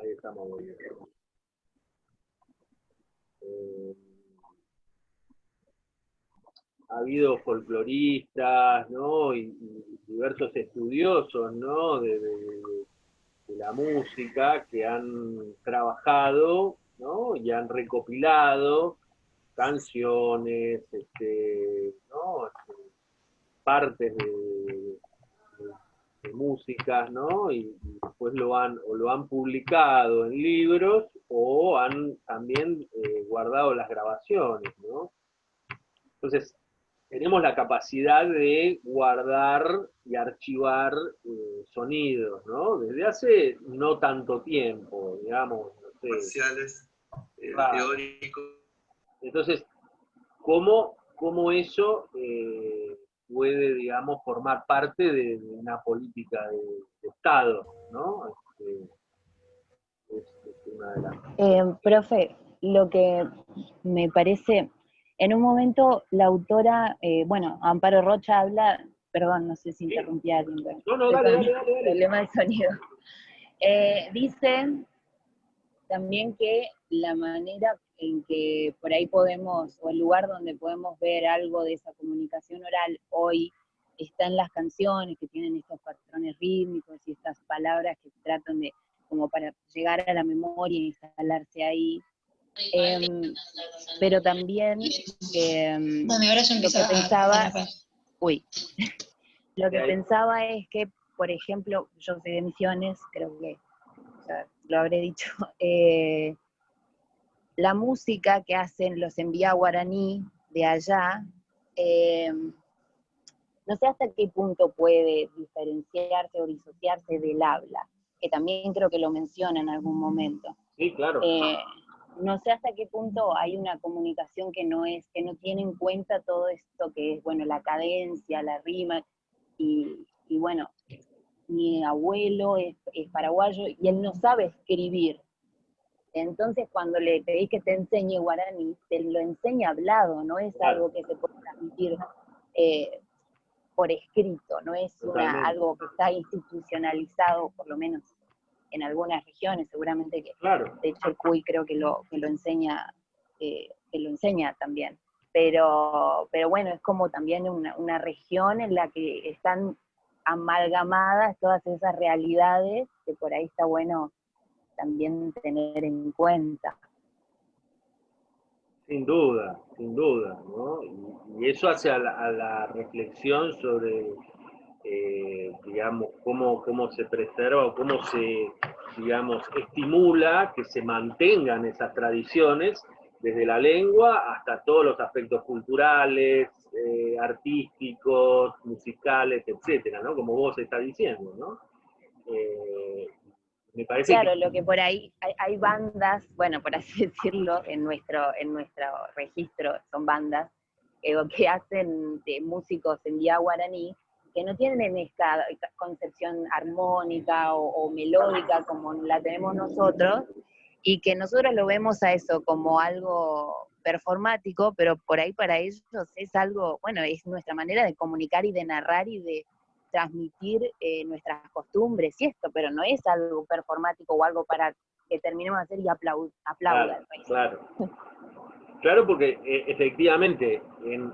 Ahí estamos muy bien. Eh, ha habido folcloristas, ¿no? Y diversos estudiosos, ¿no? De la música que han trabajado, ¿no? Y han recopilado canciones, ¿no? Partes de músicas, ¿no? Y después lo han publicado en libros o han también guardado las grabaciones, ¿no? Entonces, tenemos la capacidad de guardar y archivar sonidos, ¿no? Desde hace no tanto tiempo, digamos, no sé. Parciales, Claro. teóricos. Entonces, ¿cómo eso puede, digamos, formar parte de una política de Estado, ¿no? Es una de las... Profe, lo que me parece, en un momento la autora, bueno, Amparo Rocha habla, perdón, no sé si interrumpí a alguien, pero no, dale. problema de sonido. Dice también que la manera en que por ahí podemos, o el lugar donde podemos ver algo de esa comunicación oral hoy, está en las canciones que tienen estos patrones rítmicos y estas palabras que tratan de, como para llegar a la memoria y instalarse ahí. Pero también bueno, ahora lo que pensaba, lo que pensaba es que, por ejemplo, yo soy de Misiones, creo que ya lo habré dicho, la música que hacen los envía guaraní de allá, no sé hasta qué punto puede diferenciarse o disociarse del habla, que también creo que lo menciona en algún momento. Sí, claro. No sé hasta qué punto hay una comunicación que no tiene en cuenta todo esto que es, bueno, la cadencia, la rima, y bueno, mi abuelo es paraguayo y él no sabe escribir. Entonces, cuando le pedís que te enseñe guaraní, te lo enseña hablado, no es algo que se puede transmitir por escrito, no es algo que está institucionalizado, por lo menos en algunas regiones, seguramente que, de hecho el Cuy creo que lo enseña también. Pero bueno, es como también una región en la que están amalgamadas todas esas realidades que por ahí está bueno también tener en cuenta. Sin duda, ¿no? Y eso hace a la reflexión sobre, digamos, cómo se preserva o cómo se, digamos, estimula que se mantengan esas tradiciones desde la lengua hasta todos los aspectos culturales, artísticos, musicales, etcétera, ¿no? Como vos estás diciendo, ¿no? Me parece claro, lo que por ahí hay bandas, bueno, por así decirlo, en nuestro registro son bandas que hacen de músicos en vía guaraní, que no tienen esta concepción armónica o melódica como la tenemos nosotros, y que nosotros lo vemos a eso como algo performático, pero por ahí para ellos es algo, bueno, es nuestra manera de comunicar y de narrar y de transmitir nuestras costumbres y esto, pero no es algo performático o algo para que terminemos de hacer y aplaudan. Claro, porque efectivamente en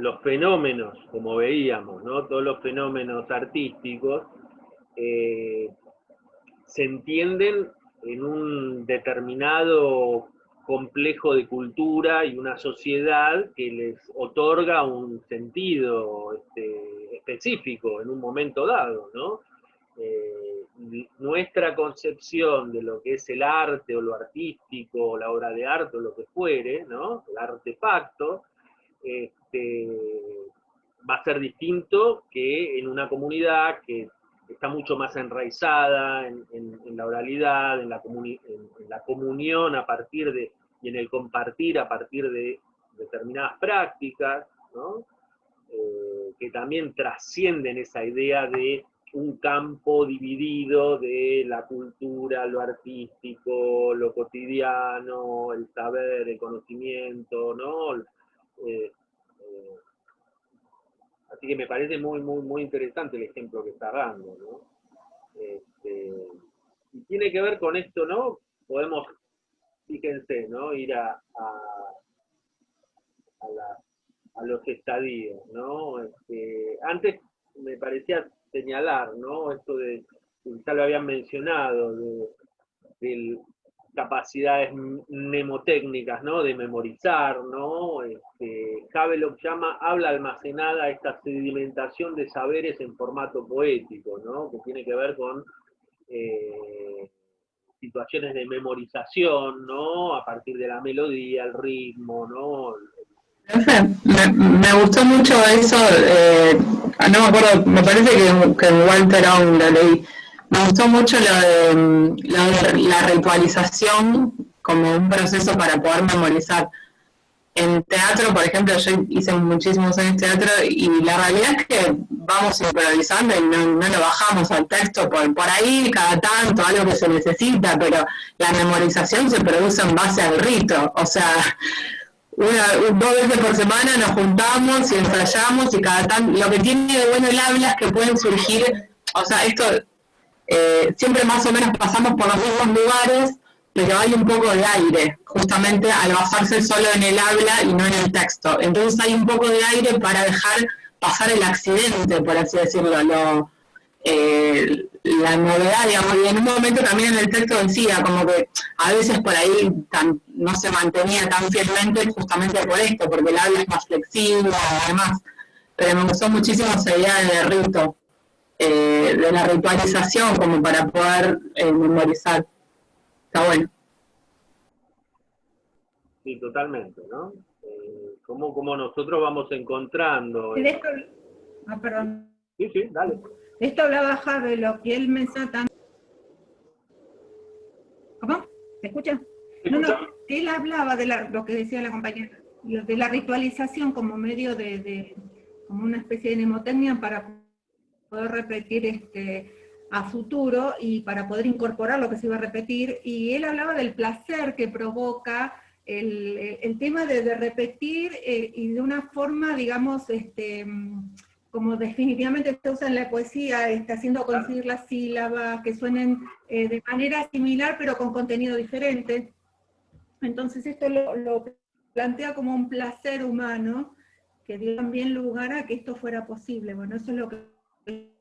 los fenómenos, como veíamos, ¿no? Todos los fenómenos artísticos se entienden en un determinado complejo de cultura y una sociedad que les otorga un sentido específico en un momento dado, ¿no? Nuestra concepción de lo que es el arte o lo artístico o la obra de arte o lo que fuere, ¿no? El artefacto, va a ser distinto que en una comunidad que está mucho más enraizada en la oralidad, en la comunión a partir de, y en el compartir a partir de determinadas prácticas, ¿no? Que también trascienden esa idea de un campo dividido de la cultura, lo artístico, lo cotidiano, el saber, el conocimiento, ¿no? Así que me parece muy interesante el ejemplo que está dando, ¿no? tiene que ver con esto, ¿no? Podemos, fíjense, ¿no? Ir a los estadios, ¿no? Antes me parecía señalar, ¿no? Esto de, ya lo habían mencionado, de capacidades mnemotécnicas, ¿no? De memorizar, ¿no? Havelock habla almacenada esta sedimentación de saberes en formato poético, ¿no? Que tiene que ver con situaciones de memorización, ¿no? A partir de la melodía, el ritmo, ¿no? Me gustó mucho eso, no me acuerdo, me parece que en Walter Ong lo leí. Me gustó mucho lo de la ritualización como un proceso para poder memorizar. En teatro, por ejemplo, yo hice muchísimos años teatro y la realidad es que vamos improvisando y no lo bajamos al texto por ahí, cada tanto, algo que se necesita, pero la memorización se produce en base al rito. O sea, 2 veces por semana nos juntamos y ensayamos y cada tanto, lo que tiene de bueno el habla es que pueden surgir, o sea, esto siempre más o menos pasamos por los mismos lugares, pero hay un poco de aire, justamente al basarse solo en el habla y no en el texto. Entonces hay un poco de aire para dejar pasar el accidente, por así decirlo, la novedad, digamos, y en un momento también en el texto decía, como que a veces por ahí no se mantenía tan fielmente justamente por esto, porque el habla es más flexible y demás. Pero me gustó muchísimo esa idea del rito, de la ritualización, como para poder memorizar. Está bueno. Sí, totalmente, ¿no? Como nosotros vamos encontrando... Perdón. Sí, dale. Esto hablaba Havelock, que él menciona también... ¿Cómo? ¿Se escucha? No, que él hablaba de lo que decía la compañera, de la ritualización como medio como una especie de mnemotecnia para poder repetir a futuro y para poder incorporar lo que se iba a repetir, y él hablaba del placer que provoca el tema de repetir y de una forma, digamos, como definitivamente se usa en la poesía, haciendo coincidir las sílabas, que suenen de manera similar pero con contenido diferente. Entonces esto lo plantea como un placer humano que dio también lugar a que esto fuera posible. Bueno, eso es lo que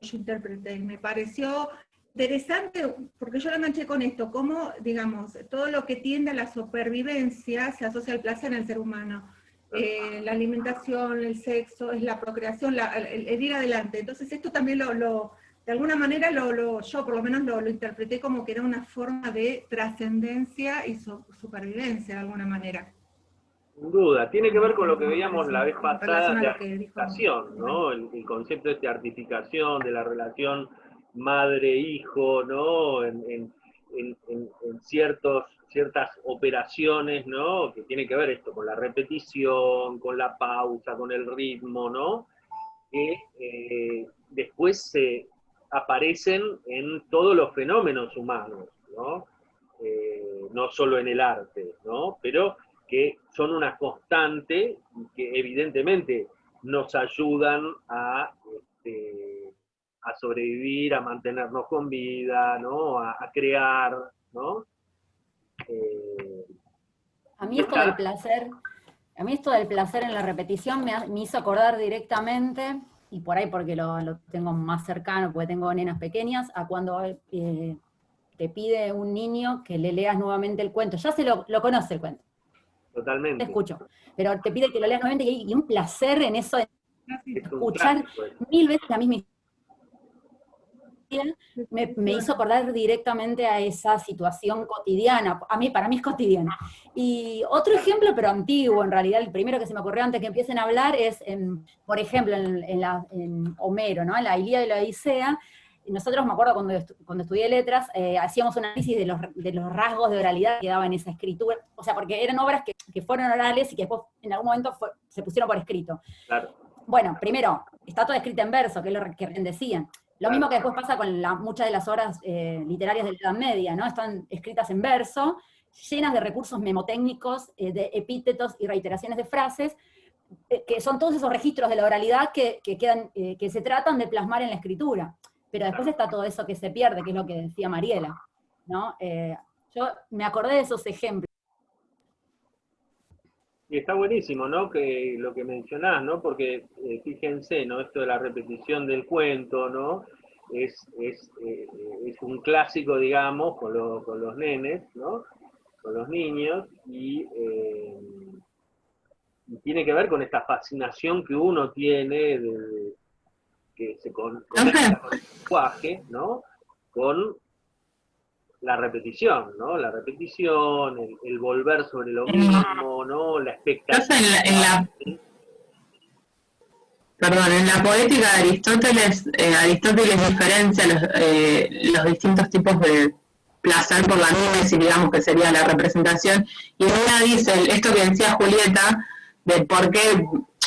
yo interpreté. Me pareció interesante, porque yo lo enganché con esto, cómo, digamos, todo lo que tiende a la supervivencia se asocia al placer en el ser humano. La alimentación, el sexo, es la procreación, el ir adelante. Entonces esto también de alguna manera yo por lo menos lo interpreté como que era una forma de trascendencia y supervivencia de alguna manera. Sin duda, tiene que ver con lo que veíamos la vez pasada de artificación, ¿no? El concepto de artificación, de la relación madre-hijo, ¿no? En ciertas operaciones, ¿no? Que tiene que ver esto con la repetición, con la pausa, con el ritmo, ¿no? Que después se aparecen en todos los fenómenos humanos, ¿no? No solo en el arte, ¿no? Pero que son una constante y que evidentemente nos ayudan a sobrevivir, a mantenernos con vida, ¿no? A crear, ¿no? A mí esto del placer en la repetición me hizo acordar directamente, y por ahí porque lo tengo más cercano, porque tengo nenas pequeñas, a cuando te pide un niño que le leas nuevamente el cuento. Ya lo conoce el cuento. Totalmente. Te escucho. Pero te pide que lo leas nuevamente y un placer en eso de escuchar 1000 veces la misma historia, me hizo acordar directamente a esa situación cotidiana. Para mí es cotidiana. Y otro ejemplo, pero antiguo en realidad, el primero que se me ocurrió antes que empiecen a hablar es, por ejemplo, en Homero, ¿no? En la Ilíada y la Odisea. Nosotros, me acuerdo cuando estudié letras, hacíamos un análisis de los rasgos de oralidad que daba en esa escritura, o sea, porque eran obras que fueron orales y que después en algún momento se pusieron por escrito. Claro. Bueno, primero, está toda escrita en verso, que es lo que decían. Lo mismo que después pasa con muchas de las obras literarias de la Edad Media, ¿no? Están escritas en verso, llenas de recursos memotécnicos, de epítetos y reiteraciones de frases, que son todos esos registros de la oralidad que se tratan de plasmar en la escritura. Pero después está todo eso que se pierde, que es lo que decía Mariela. ¿no? Yo me acordé de esos ejemplos. Y está buenísimo, ¿no? Que lo que mencionás, ¿no? Porque fíjense, ¿no? Esto de la repetición del cuento, ¿no? Es un clásico, digamos, con los nenes, ¿no? Con los niños, y tiene que ver con esta fascinación que uno tiene, que se conecta con el lenguaje, ¿no? Con la repetición, ¿no? La repetición, el volver sobre lo mismo, ¿no? La expectativa. Perdón, en la poética de Aristóteles, Aristóteles diferencia los distintos tipos de placer por la mímesis, digamos que sería la representación, y una dice, esto que decía Julieta, de por qué,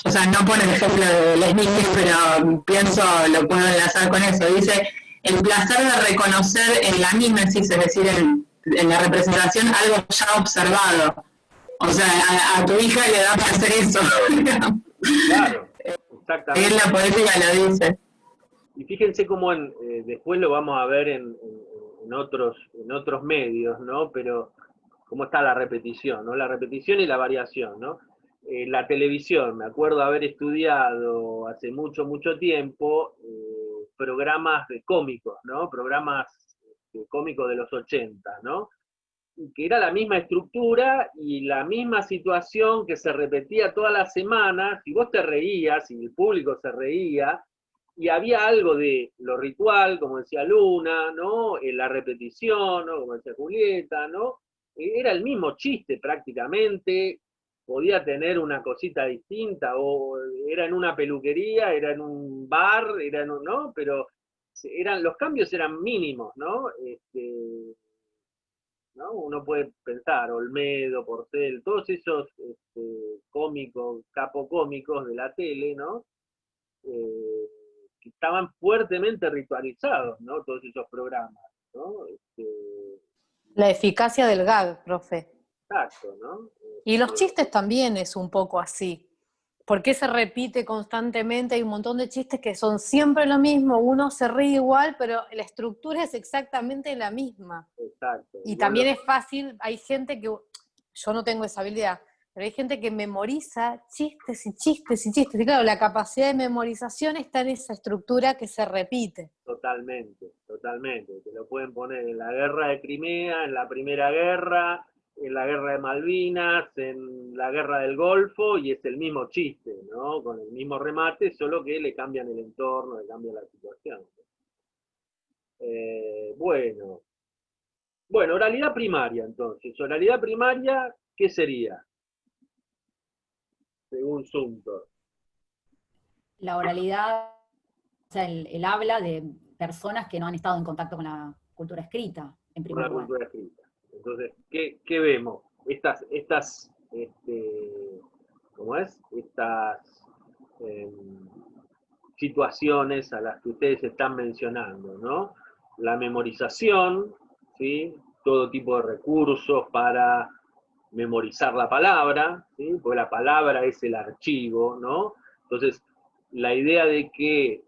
o sea, no pone el ejemplo de Les Mis, pero pienso, lo puedo enlazar con eso, dice, el placer de reconocer en la mímesis, es decir, en la representación, algo ya observado. O sea, a tu hija le da placer eso. Claro, exactamente. En la poética lo dice. Y fíjense cómo después lo vamos a ver en otros medios, ¿no? Pero cómo está la repetición, ¿no? La repetición y la variación, ¿no? La televisión, me acuerdo haber estudiado hace mucho, mucho tiempo programas de cómicos, ¿no? Programas cómicos de los 80, ¿no? Que era la misma estructura y la misma situación que se repetía todas las semanas, y vos te reías, y el público se reía, y había algo de lo ritual, como decía Luna, ¿no? La repetición, ¿no? Como decía Julieta, ¿no? Era el mismo chiste prácticamente, podía tener una cosita distinta, o era en una peluquería, era en un bar, era en un, ¿no? Pero los cambios eran mínimos, ¿no? ¿No? Uno puede pensar, Olmedo, Porcel, todos esos cómicos, capocómicos de la tele, ¿no? Que estaban fuertemente ritualizados, ¿no? Todos esos programas, ¿no? La eficacia del gag, profe. Exacto, ¿no? Y los chistes también es un poco así. ¿Por qué se repite constantemente? Hay un montón de chistes que son siempre lo mismo, uno se ríe igual, pero la estructura es exactamente la misma. Exacto. Y también es fácil, hay gente que, yo no tengo esa habilidad, pero hay gente que memoriza chistes y chistes y chistes. Y claro, la capacidad de memorización está en esa estructura que se repite. Totalmente, totalmente. Te lo pueden poner en la guerra de Crimea, en la Primera Guerra, en la guerra de Malvinas, en la guerra del Golfo, y es el mismo chiste, ¿no? Con el mismo remate, solo que le cambian el entorno, le cambian la situación. Bueno, oralidad primaria, entonces. Oralidad primaria, ¿qué sería? Según Sumter. La oralidad, o sea, el habla de personas que no han estado en contacto con la cultura escrita, en primer lugar. Cultura escrita. Entonces, ¿qué vemos? ¿Cómo es? Estas situaciones a las que ustedes están mencionando, ¿no? La memorización, ¿sí? Todo tipo de recursos para memorizar la palabra, ¿sí? Porque la palabra es el archivo, ¿no? Entonces, la idea de que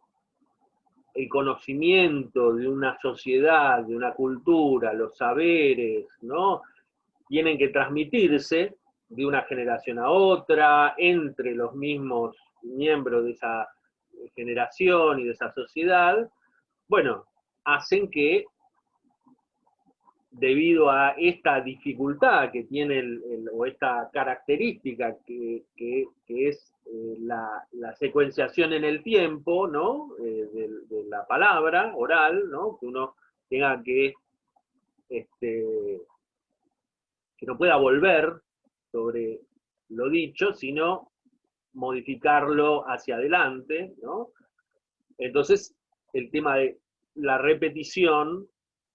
el conocimiento de una sociedad, de una cultura, los saberes, ¿no? Tienen que transmitirse de una generación a otra, entre los mismos miembros de esa generación y de esa sociedad, bueno, hacen que, debido a esta dificultad que tiene o esta característica que es la secuenciación en el tiempo, ¿no? De la palabra oral, ¿no? Que uno tenga que no pueda volver sobre lo dicho, sino modificarlo hacia adelante, ¿no? Entonces, el tema de la repetición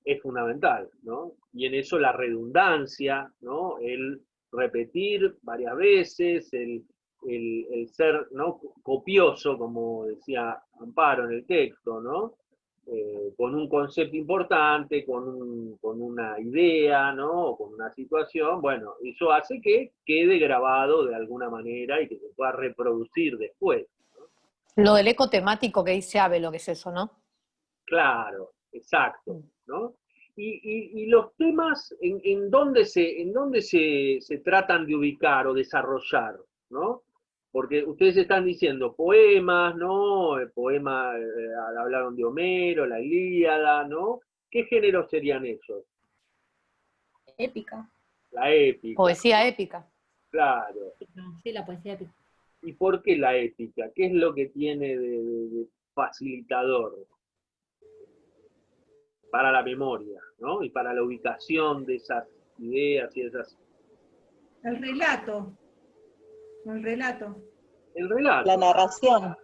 es fundamental, ¿no? Y en eso la redundancia, ¿no? El repetir varias veces, el ser, ¿no? Copioso, como decía Amparo en el texto, ¿no? Con un concepto importante, con una idea, ¿no? O con una situación, bueno, eso hace que quede grabado de alguna manera y que se pueda reproducir después. Lo del eco temático que dice Abe, lo que es eso, ¿no? Claro, exacto, ¿no? Y los temas, ¿en dónde se tratan de ubicar o desarrollar, ¿no? Porque ustedes están diciendo poemas, ¿no? Poemas, hablaron de Homero, la Ilíada, ¿no? ¿Qué géneros serían esos? Épica. La épica. Poesía épica. Claro. Sí, la poesía épica. ¿Y por qué la épica? ¿Qué es lo que tiene de facilitador para la memoria, ¿no? Y para la ubicación de esas ideas y esas... El relato. El relato. El relato. La narración.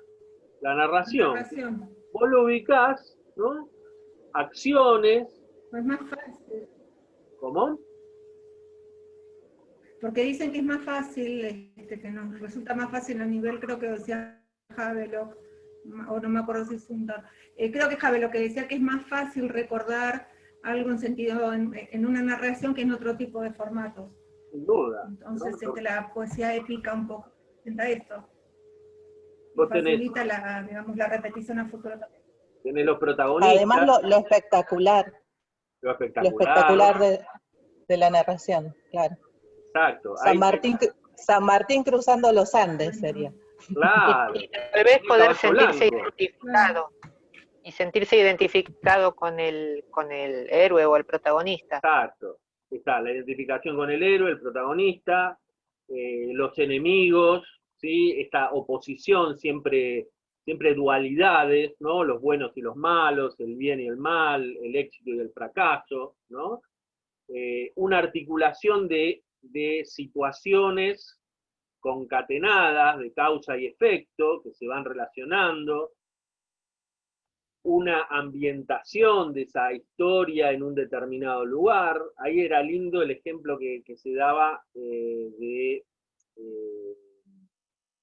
La narración. La narración. Vos lo ubicás, ¿no? Acciones. Es más fácil. ¿Cómo? Porque dicen que es más fácil, que nos resulta más fácil a nivel, creo que decía Havelock, o no me acuerdo si es Hunter, creo que Havelock que decía que es más fácil recordar algo en sentido, en una narración que en otro tipo de formatos. Sin duda. Entonces, ¿no? la poesía épica un poco presenta esto. Vos tenés, Facilita la repetición a futuro también. tenés los protagonistas. Además lo espectacular. Lo Lo espectacular de la narración, claro. Exacto. San Martín cruzando los Andes sería. Claro. Y tal vez poder sentirse Blanco. identificado. Y sentirse identificado con el héroe o el protagonista. Exacto. Está la identificación con el héroe, el protagonista, los enemigos, ¿sí? Esta oposición, siempre dualidades, ¿no? Los buenos y los malos, el bien y el mal, el éxito y el fracaso, ¿no? Una articulación de situaciones concatenadas, de causa y efecto, que se van relacionando, una ambientación de esa historia en un determinado lugar. Ahí era lindo el ejemplo que se daba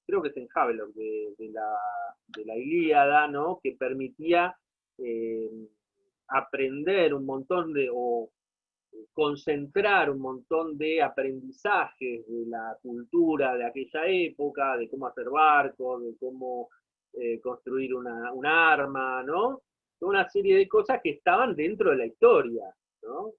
creo que es en Havelock, de la Ilíada, ¿no? Que permitía aprender un montón o concentrar un montón de aprendizajes de la cultura de aquella época, de cómo hacer barcos, de cómo construir un arma, ¿no? Toda una serie de cosas que estaban dentro de la historia, ¿no?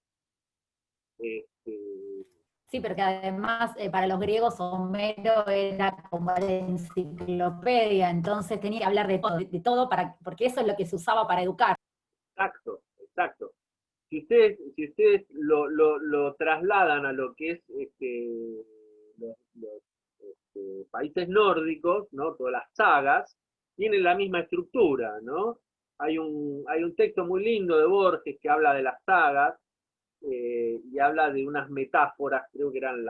Sí, porque además para los griegos Homero era como la enciclopedia, entonces tenía que hablar de todo porque eso es lo que se usaba para educar. Exacto, exacto. Si ustedes lo trasladan a lo que es los países nórdicos, ¿no? Todas las sagas, tienen la misma estructura, ¿no? Hay un texto muy lindo de Borges que habla de las sagas, y habla de unas metáforas, creo que eran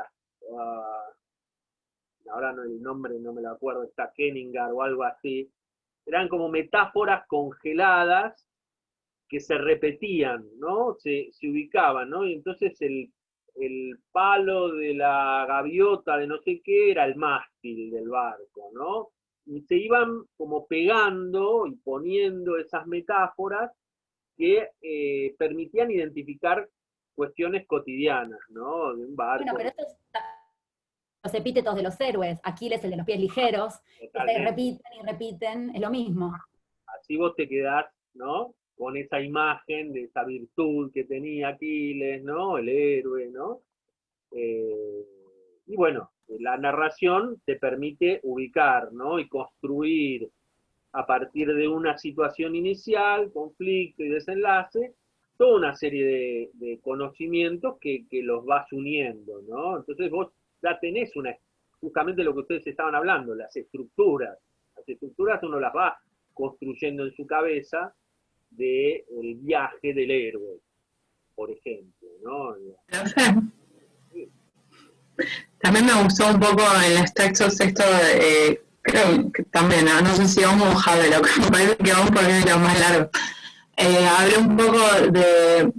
ahora no, el nombre no me lo acuerdo, está Kenningar o algo así, eran como metáforas congeladas que se repetían, ¿no? Se ubicaban, ¿no? Y entonces el palo de la gaviota de no sé qué era el mástil del barco, ¿no? Y se iban como pegando y poniendo esas metáforas que permitían identificar cuestiones cotidianas, ¿no? De un barco. Bueno, pero estos los epítetos de los héroes, Aquiles, el de los pies ligeros, que se repiten y repiten, es lo mismo. Así vos te quedás, ¿no? Con esa imagen de esa virtud que tenía Aquiles, ¿no? El héroe, ¿no? Y bueno, la narración te permite ubicar, ¿no? Y construir a partir de una situación inicial, conflicto y desenlace, toda una serie de conocimientos que los vas uniendo, ¿no? Entonces vos ya tenés justamente lo que ustedes estaban hablando, las estructuras. Las estructuras uno las va construyendo en su cabeza del viaje del héroe, por ejemplo, ¿no? También me gustó un poco en los textos esto, creo que también, no sé si vamos a Havelock, me parece que vamos por lo más largo. Hablé un poco de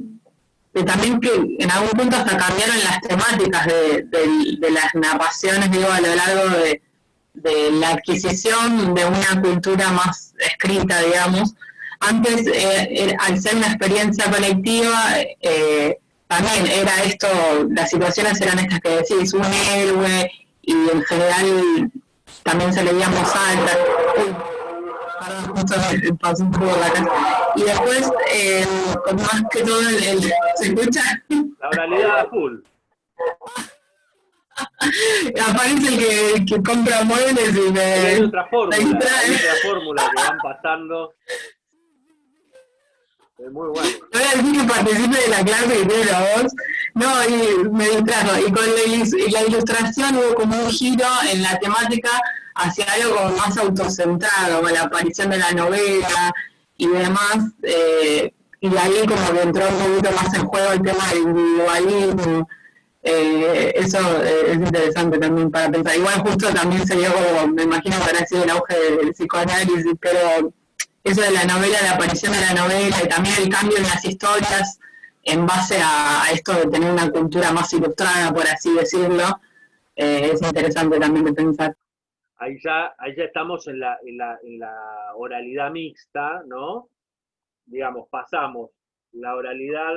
también que en algún punto hasta cambiaron las temáticas de las narraciones, digo, a lo largo de la adquisición de una cultura más escrita, digamos. Antes, al ser una experiencia colectiva, también era esto, las situaciones eran estas que decís, un héroe, y en general también se leía en voz alta. justo pasó un poco por la casa. Y después, con más que todo, ¿se escucha? La oralidad a full. Aparece el que compra muebles y Hay me otra fórmula distrae. que van pasando. Es muy bueno. Voy a decir que participe de la clase que tiene la voz. No, y me distrajo. Y con la ilustración hubo como un giro en la temática hacia algo como más autocentrado, con la aparición de la novela y demás. Y ahí como que entró un poquito más en juego el tema del individualismo. Eso es interesante también para pensar. Igual justo también se dio como, me imagino que habrá sido el auge del psicoanálisis, pero eso de la novela, la aparición de la novela y también el cambio en las historias en base a esto de tener una cultura más ilustrada, por así decirlo, es interesante también de pensar. Ahí ya estamos en la oralidad mixta, ¿no? Digamos, pasamos la oralidad,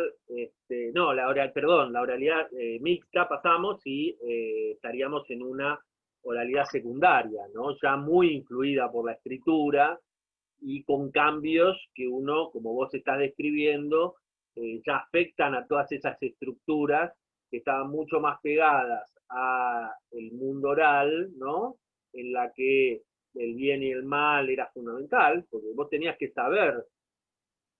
la oralidad mixta pasamos y estaríamos en una oralidad secundaria, ¿no? Ya muy influida por la escritura y con cambios que uno, como vos estás describiendo, ya afectan a todas esas estructuras que estaban mucho más pegadas al mundo oral, ¿no? En la que el bien y el mal era fundamental, porque vos tenías que saber.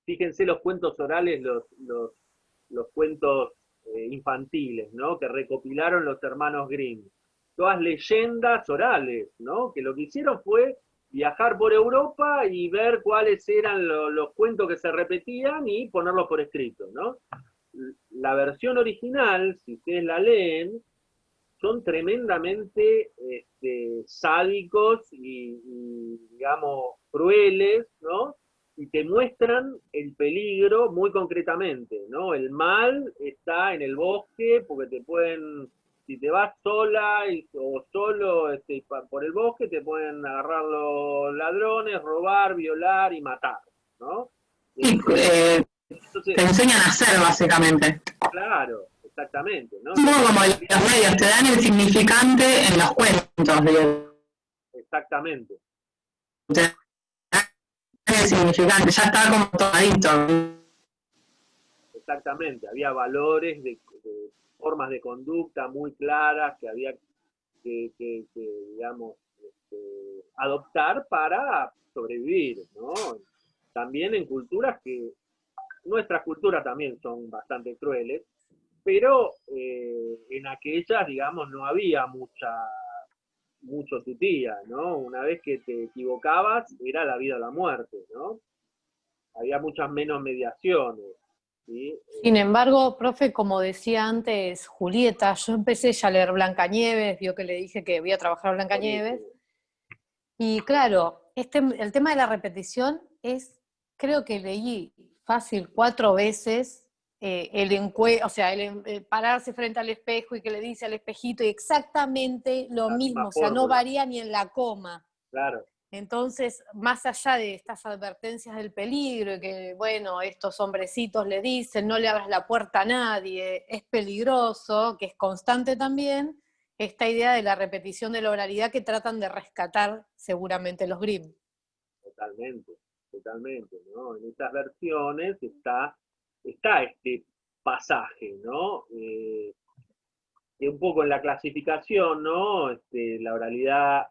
Fíjense los cuentos orales, los cuentos infantiles, ¿no? Que recopilaron los hermanos Grimm. Todas leyendas orales, ¿no? Que lo que hicieron fue viajar por Europa y ver cuáles eran los cuentos que se repetían y ponerlos por escrito, ¿no? La versión original, si ustedes la leen, son tremendamente sádicos y, digamos, crueles, ¿no? Y te muestran el peligro muy concretamente, ¿no? El mal está en el bosque porque te pueden, si te vas sola o solo por el bosque, te pueden agarrar los ladrones, robar, violar y matar, ¿no? Entonces, te enseñan a hacer, básicamente. Claro, exactamente, ¿no? Es un poco como los medios, te dan el significante en los cuentos. Exactamente. Te dan el significante, ya está como todavito. Exactamente, había valores de formas de conducta muy claras que había que digamos, adoptar para sobrevivir, ¿no? También en culturas que, nuestras culturas también son bastante crueles, pero en aquellas, digamos, no había mucho tutía, ¿no? Una vez que te equivocabas, era la vida o la muerte, ¿no? Había muchas menos mediaciones, ¿sí? Sin embargo, profe, como decía antes Julieta, yo empecé ya a leer Blancanieves, vio que le dije que voy a trabajar a Blancanieves, y claro, el tema de la repetición es, creo que leí fácil 4 veces el pararse frente al espejo y que le dice al espejito y exactamente lo mismo, o sea, no varía ni en la coma. Claro. Entonces, más allá de estas advertencias del peligro y que, bueno, estos hombrecitos le dicen, no le abras la puerta a nadie, es peligroso, que es constante también, esta idea de la repetición de la oralidad que tratan de rescatar seguramente los Grimm. Totalmente, ¿no? En estas versiones está este pasaje, ¿no? Que un poco en la clasificación, ¿no? La oralidad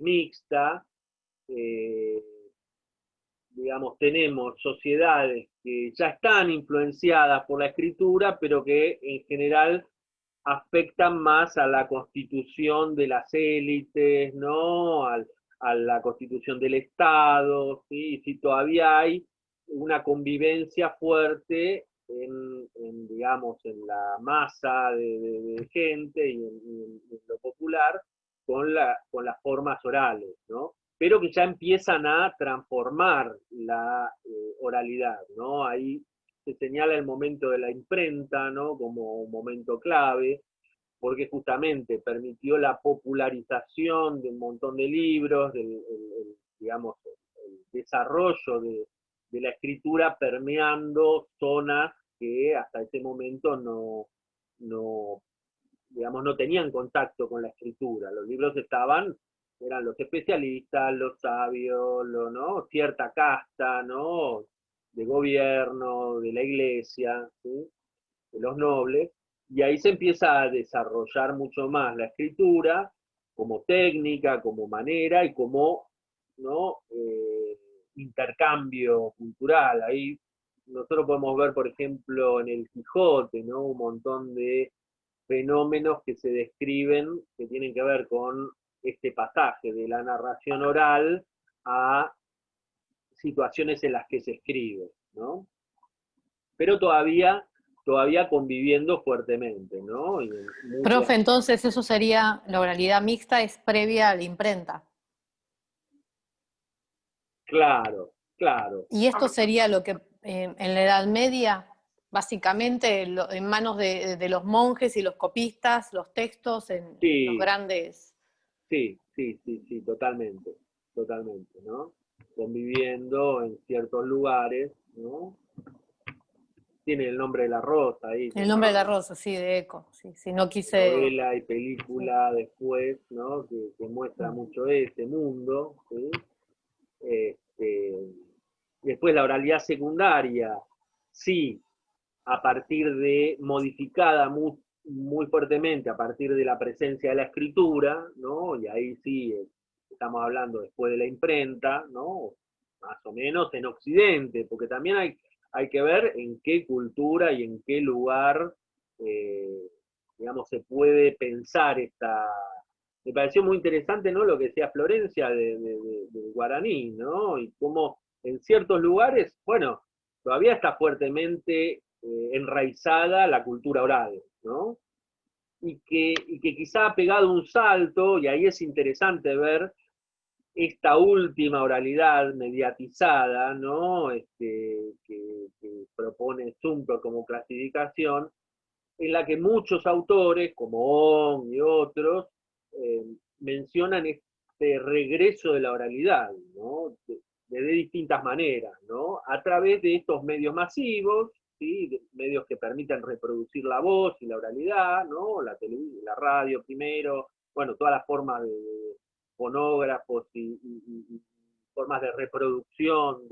mixta, digamos, tenemos sociedades que ya están influenciadas por la escritura, pero que en general afectan más a la constitución de las élites, ¿no? A la constitución del Estado, ¿sí? Y si todavía hay una convivencia fuerte digamos, en la masa de gente y en lo popular con las formas orales, ¿no? Pero que ya empiezan a transformar la oralidad, ¿no? Ahí se señala el momento de la imprenta, ¿no? Como un momento clave, porque justamente permitió la popularización de un montón de libros, digamos, el desarrollo de la escritura permeando zonas que hasta ese momento no tenían contacto con la escritura. Los libros estaban eran los especialistas, los sabios, ¿no? Cierta casta, ¿no? De gobierno, de la iglesia, ¿sí? De los nobles, y ahí se empieza a desarrollar mucho más la escritura como técnica, como manera y como, ¿no? Intercambio cultural. Ahí nosotros podemos ver, por ejemplo, en el Quijote, ¿no? Un montón de fenómenos que se describen que tienen que ver con este pasaje de la narración oral a situaciones en las que se escribe, ¿no? Pero todavía conviviendo fuertemente, ¿no? Profe, entonces eso sería, la oralidad mixta es previa a la imprenta. Claro, claro. Y esto sería lo que en la Edad Media, básicamente en manos de los monjes y los copistas, los textos en los grandes... Sí, totalmente, ¿no? Conviviendo en ciertos lugares, ¿no? Tiene el nombre de la rosa ahí. El nombre de la rosa, sí, de Eco. Sí, no quise... Novela y película después, ¿no? Que muestra mucho ese mundo, ¿sí? Después la oralidad secundaria, sí, a partir de, modificada muy fuertemente a partir de la presencia de la escritura, ¿no? Y ahí sí, estamos hablando después de la imprenta, ¿no? Más o menos en Occidente, porque también hay que ver en qué cultura y en qué lugar, digamos, se puede pensar esta... Me pareció muy interesante, ¿no? Lo que decía Florencia del guaraní, ¿no? Y cómo en ciertos lugares, bueno, todavía está fuertemente enraizada la cultura oral, ¿no? Y que quizá ha pegado un salto, y ahí es interesante ver esta última oralidad mediatizada, ¿no? Que propone Zumthor como clasificación, en la que muchos autores, como Ong y otros, mencionan este regreso de la oralidad, ¿no? De distintas maneras, ¿no? A través de estos medios masivos, ¿sí? Medios que permiten reproducir la voz y la oralidad, ¿no? La televisión, la radio primero, bueno, todas las formas de fonógrafos y formas de reproducción,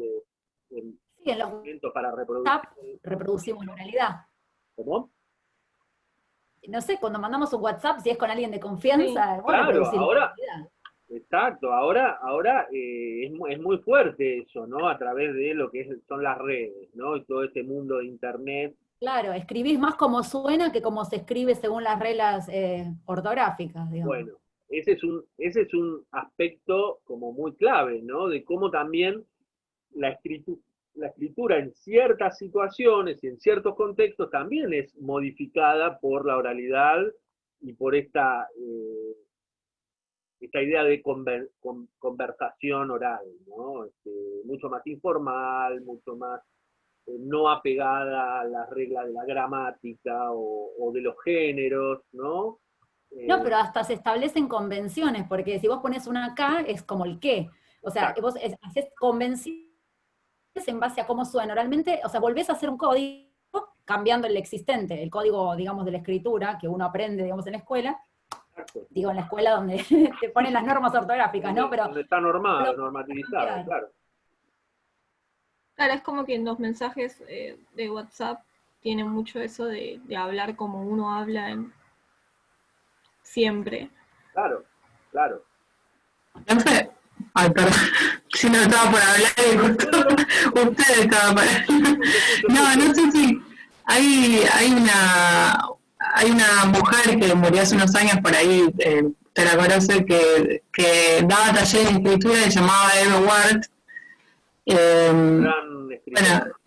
sí, en los instrumentos para reproducir. Reproducimos la oralidad. ¿Cómo? No sé, cuando mandamos un WhatsApp, si es con alguien de confianza, sí, claro, ahora, exacto, ahora es muy fuerte eso, ¿no? A través de lo que son las redes, ¿no? Y todo este mundo de internet. Claro, escribís más como suena que como se escribe según las reglas ortográficas, digamos. Bueno, ese es un aspecto como muy clave, ¿no? De cómo también la escritura en ciertas situaciones y en ciertos contextos también es modificada por la oralidad y por esta idea de conversación oral, ¿no? Mucho más informal, mucho más no apegada a las reglas de la gramática o de los géneros, ¿no? No, pero hasta se establecen convenciones, porque si vos pones una K, es como el qué. O sea, vos haces convenciones en base a cómo suena oralmente, o sea, volvés a hacer un código cambiando el existente, el código, digamos, de la escritura, que uno aprende, digamos, en la escuela. Exacto. Digo, en la escuela donde te ponen las normas ortográficas, ¿no? Pero donde está normado, normativizado, claro. Claro, es como que en los mensajes de WhatsApp tienen mucho eso de hablar como uno habla siempre. Claro, claro. Entonces, ay, perdón, si no estaba por hablar y justo usted estaba para... No sé si hay una mujer que murió hace unos años por ahí, te la conoce, que daba talleres de escritura y se llamaba Eva Ward. Bueno,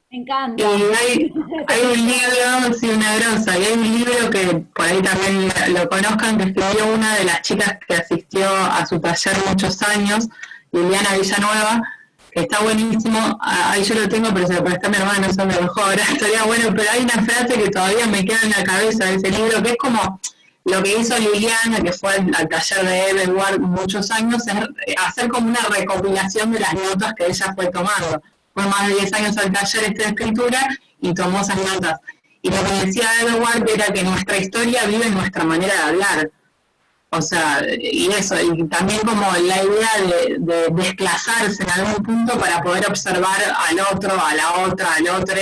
me encanta. Y hay un libro, sí, una grosa, y hay un libro que por ahí también lo conozcan, que escribió una de las chicas que asistió a su taller muchos años, Liliana Villanueva, que está buenísimo. Ahí yo lo tengo, pero se lo presté a mi hermano, eso me mejor. Estaría bueno, pero hay una frase que todavía me queda en la cabeza de ese libro, que es como lo que hizo Liliana, que fue al taller de Eva Ward muchos años, es hacer como una recopilación de las notas que ella fue tomando. Fue más de 10 años al taller de escritura y tomó esas notas. Y lo que decía Eva Ward era que nuestra historia vive en nuestra manera de hablar. O sea, y eso, y también como la idea de desplazarse en algún punto para poder observar al otro, a la otra, al otro,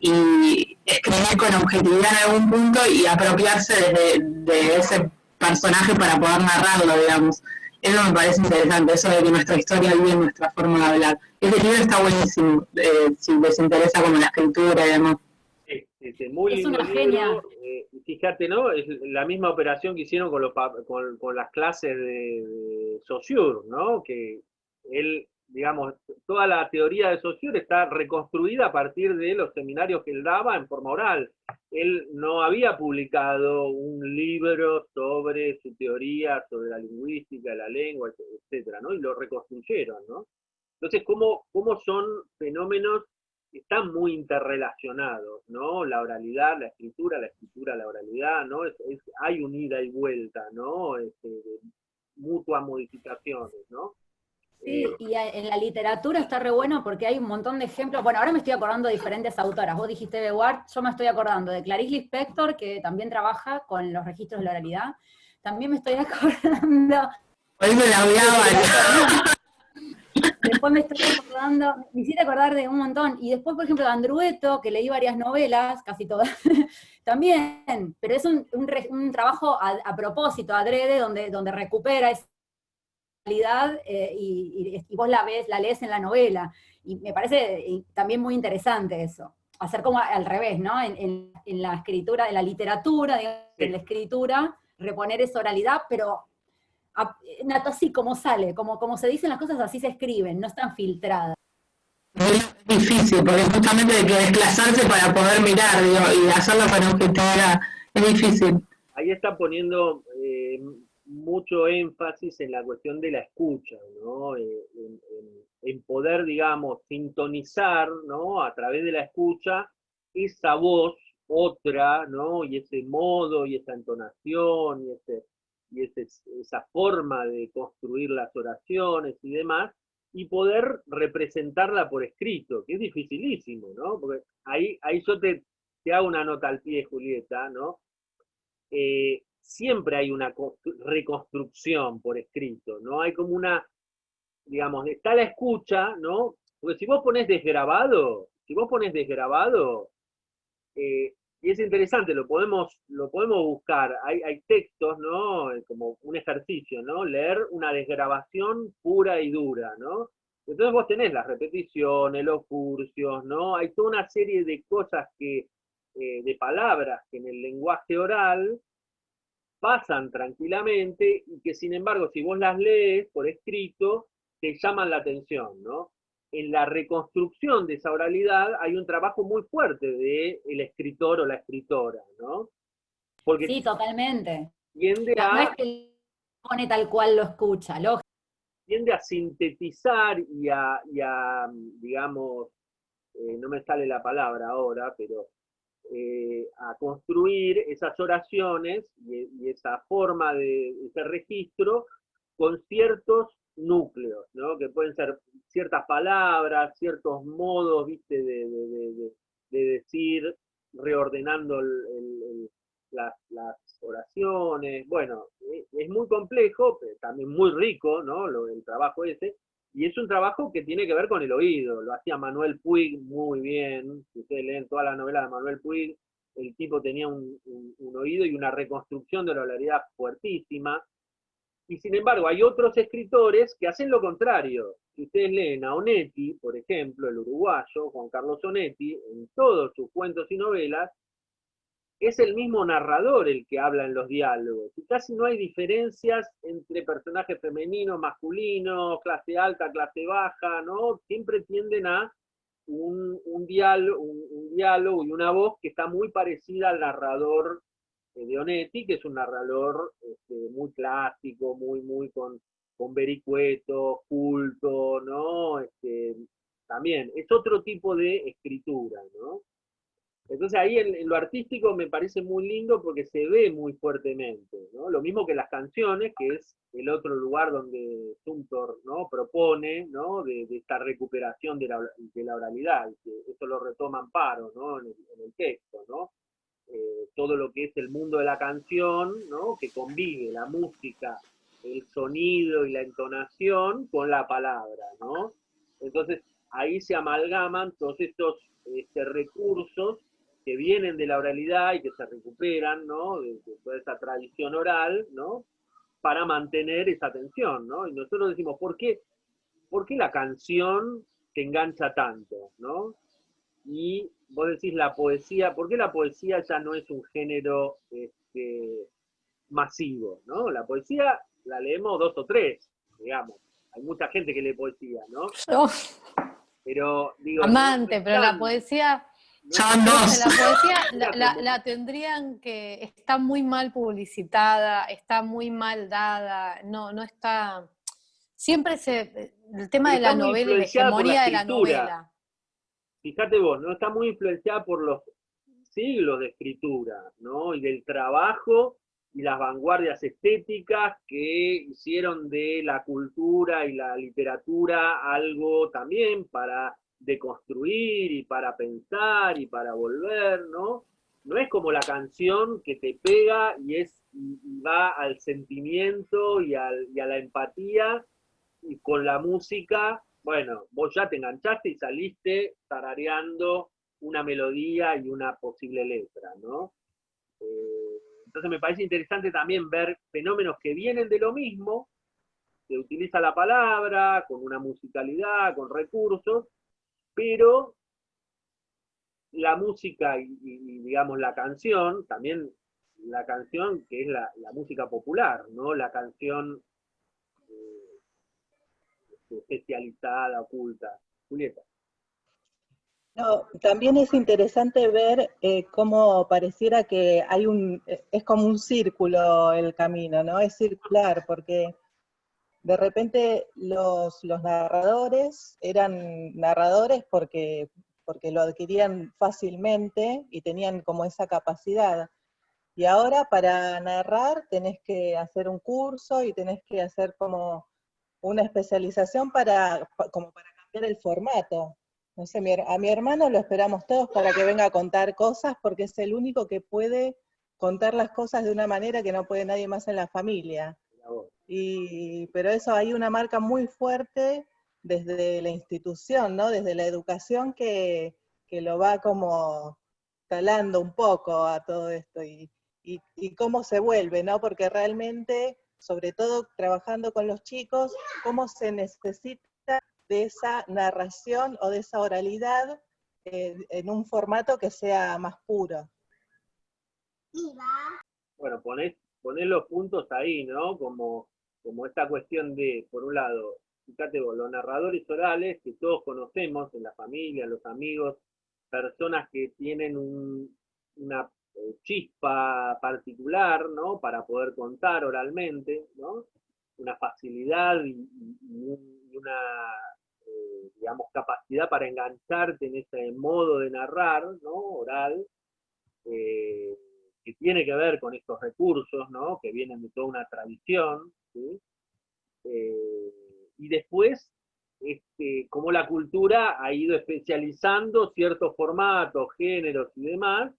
y escribir con objetividad en algún punto y apropiarse de ese personaje para poder narrarlo, digamos. Eso me parece interesante, eso de que nuestra historia vive en nuestra forma de hablar. Ese libro está buenísimo, si les interesa como la escritura y demás. Sí, muy Es lindo una libro. genia. Fíjate, ¿no? Es la misma operación que hicieron con las clases de Saussure, ¿no? Que él, digamos, toda la teoría de Saussure está reconstruida a partir de los seminarios que él daba en forma oral. Él no había publicado un libro sobre su teoría, sobre la lingüística, la lengua, etcétera, ¿no? Y lo reconstruyeron, ¿no? Entonces, ¿cómo son fenómenos que están muy interrelacionados, ¿no? La oralidad, la escritura, la oralidad, ¿no? Hay un ida y vuelta, ¿no? De mutuas modificaciones, ¿no? Sí, y en la literatura está re bueno porque hay un montón de ejemplos. Bueno, ahora me estoy acordando de diferentes autoras. Vos dijiste de Ward, yo me estoy acordando de Clarice Lispector, que también trabaja con los registros de la oralidad. También me estoy acordando... Hoy me la odiaba. Después me estoy acordando, me hiciste acordar de un montón. Y después, por ejemplo, de Andrueto, que leí varias novelas, casi todas, también, pero es un trabajo a propósito, adrede, donde recupera esa realidad y vos la lees en la novela. Y me parece también muy interesante eso. Hacer como al revés, ¿no? En la escritura, en la literatura, digamos, en la escritura, reponer esa oralidad, pero así como sale, como se dicen las cosas, así se escriben, no están filtradas. Es difícil, porque justamente hay que desplazarse para poder mirar, digo, y hacerlo con objetividad. Es difícil. Ahí está poniendo mucho énfasis en la cuestión de la escucha, ¿no? En poder, digamos, sintonizar, ¿no? A través de la escucha, esa voz otra, ¿no? Y ese modo, y esa entonación, esa forma de construir las oraciones y demás, y poder representarla por escrito, que es dificilísimo, ¿no? Porque ahí yo te hago una nota al pie, Julieta, ¿no? Siempre hay una reconstrucción por escrito, ¿no? Hay como una, digamos, está la escucha, ¿no? Porque si vos pones desgrabado, y es interesante, lo podemos buscar, hay textos, ¿no? Como un ejercicio, ¿no? Leer una desgrabación pura y dura, ¿no? Entonces vos tenés las repeticiones, los furcios, ¿no? Hay toda una serie de cosas de palabras que en el lenguaje oral pasan tranquilamente y que sin embargo si vos las lees por escrito te llaman la atención, ¿no? En la reconstrucción de esa oralidad hay un trabajo muy fuerte del escritor o la escritora, ¿no? Porque sí, totalmente. Tiende no es que pone tal cual lo escucha, tiende a sintetizar y a digamos, no me sale la palabra ahora, pero a construir esas oraciones y esa forma de ese registro con ciertos núcleos, ¿no? Que pueden ser ciertas palabras, ciertos modos, ¿viste? De decir, reordenando las oraciones. Bueno, es muy complejo, pero también muy rico, ¿no? El trabajo ese. Y es un trabajo que tiene que ver con el oído. Lo hacía Manuel Puig muy bien. Si ustedes leen toda la novela de Manuel Puig, el tipo tenía un oído y una reconstrucción de la oralidad fuertísima. Y sin embargo, hay otros escritores que hacen lo contrario. Si ustedes leen a Onetti, por ejemplo, el uruguayo, Juan Carlos Onetti, en todos sus cuentos y novelas, es el mismo narrador el que habla en los diálogos. Y casi no hay diferencias entre personajes femeninos, masculinos, clase alta, clase baja, ¿no? Siempre tienden a un diálogo y una voz que está muy parecida al narrador de Onetti, que es un narrador muy clásico, muy con vericuetos, culto, ¿no? También es otro tipo de escritura, ¿no? Entonces ahí en lo artístico me parece muy lindo porque se ve muy fuertemente, ¿no? Lo mismo que las canciones, que es el otro lugar donde Sumter, ¿no? Propone, ¿no? De esta recuperación de la oralidad, que eso lo retoma Amparo, ¿no? En el texto, ¿no? todo lo que es el mundo de la canción, ¿no? Que convive la música, el sonido y la entonación con la palabra, ¿no? Entonces, ahí se amalgaman todos estos recursos que vienen de la oralidad y que se recuperan, ¿no? De toda esa tradición oral, ¿no? Para mantener esa tensión, ¿no? Y nosotros decimos, ¿por qué la canción te engancha tanto, ¿no? Y vos decís la poesía, ¿por qué la poesía ya no es un género masivo, ¿no? La poesía la leemos 2 o 3, digamos. Hay mucha gente que lee poesía, ¿no? Yo, Pero, digo, amante, pero la poesía, Son dos. la poesía la tendrían que, está muy mal publicitada, está muy mal dada, no está, siempre el tema de la novela y la hegemonía de la novela. Fíjate vos, ¿no? Está muy influenciada por los siglos de escritura, ¿no? Y del trabajo y las vanguardias estéticas que hicieron de la cultura y la literatura algo también para deconstruir y para pensar y para volver, ¿no? No es como la canción que te pega y va al sentimiento y a la empatía, y con la música, bueno, vos ya te enganchaste y saliste tarareando una melodía y una posible letra, ¿no? Entonces me parece interesante también ver fenómenos que vienen de lo mismo, se utiliza la palabra, con una musicalidad, con recursos, pero la música y digamos la canción, también la canción que es la música popular, ¿no? La canción especializada, oculta. Julieta. No, también es interesante ver cómo pareciera que hay es como un círculo el camino, ¿no? Es circular, porque de repente los narradores eran narradores porque lo adquirían fácilmente y tenían como esa capacidad. Y ahora para narrar tenés que hacer un curso y tenés que hacer como una especialización como para cambiar el formato. No sé, a mi hermano lo esperamos todos para que venga a contar cosas, porque es el único que puede contar las cosas de una manera que no puede nadie más en la familia. Pero eso hay una marca muy fuerte desde la institución, ¿no? Desde la educación que lo va como talando un poco a todo esto y cómo se vuelve, ¿no? Porque realmente, sobre todo trabajando con los chicos, cómo se necesita de esa narración o de esa oralidad en un formato que sea más puro. Bueno, ponés los puntos ahí, ¿no? Como esta cuestión de, por un lado, fíjate vos, los narradores orales que todos conocemos en la familia, los amigos, personas que tienen una chispa particular, ¿no? Para poder contar oralmente, ¿no? Una facilidad y una, digamos, capacidad para engancharte en ese modo de narrar, ¿no? Oral, que tiene que ver con estos recursos, ¿no? Que vienen de toda una tradición, ¿sí? Y después, cómo la cultura ha ido especializando ciertos formatos, géneros y demás,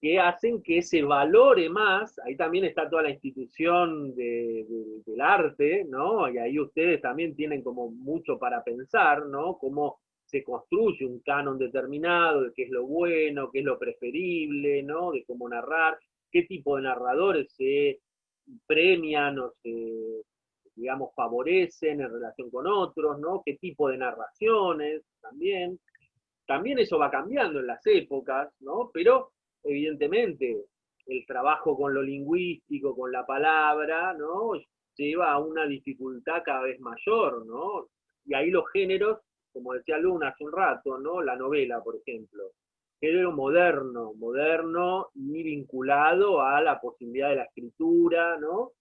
que hacen que se valore más. Ahí también está toda la institución del arte, ¿no? Y ahí ustedes también tienen como mucho para pensar, ¿no? Cómo se construye un canon determinado de qué es lo bueno, qué es lo preferible, ¿no? De cómo narrar, qué tipo de narradores se premian o se, digamos, favorecen en relación con otros, ¿no? Qué tipo de narraciones también. También eso va cambiando en las épocas, ¿no? Pero evidentemente el trabajo con lo lingüístico, con la palabra, ¿no? Lleva a una dificultad cada vez mayor, ¿no? Y ahí los géneros, como decía Luna hace un rato, ¿no? La novela, por ejemplo, género moderno y vinculado a la posibilidad de la escritura, ¿no?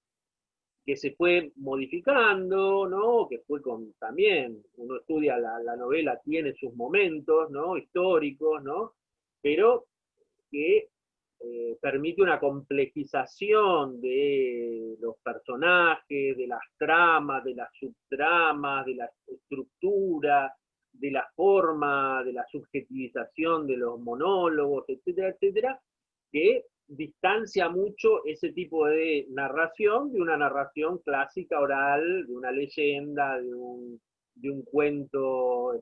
Que se fue modificando, ¿no? Que fue también, uno estudia la novela, tiene sus momentos, ¿no? Históricos, ¿no? Pero que permite una complejización de los personajes, de las tramas, de las subtramas, de la estructura, de la forma, de la subjetivización de los monólogos, etcétera, etcétera, que distancia mucho ese tipo de narración de una narración clásica oral, de una leyenda, de un cuento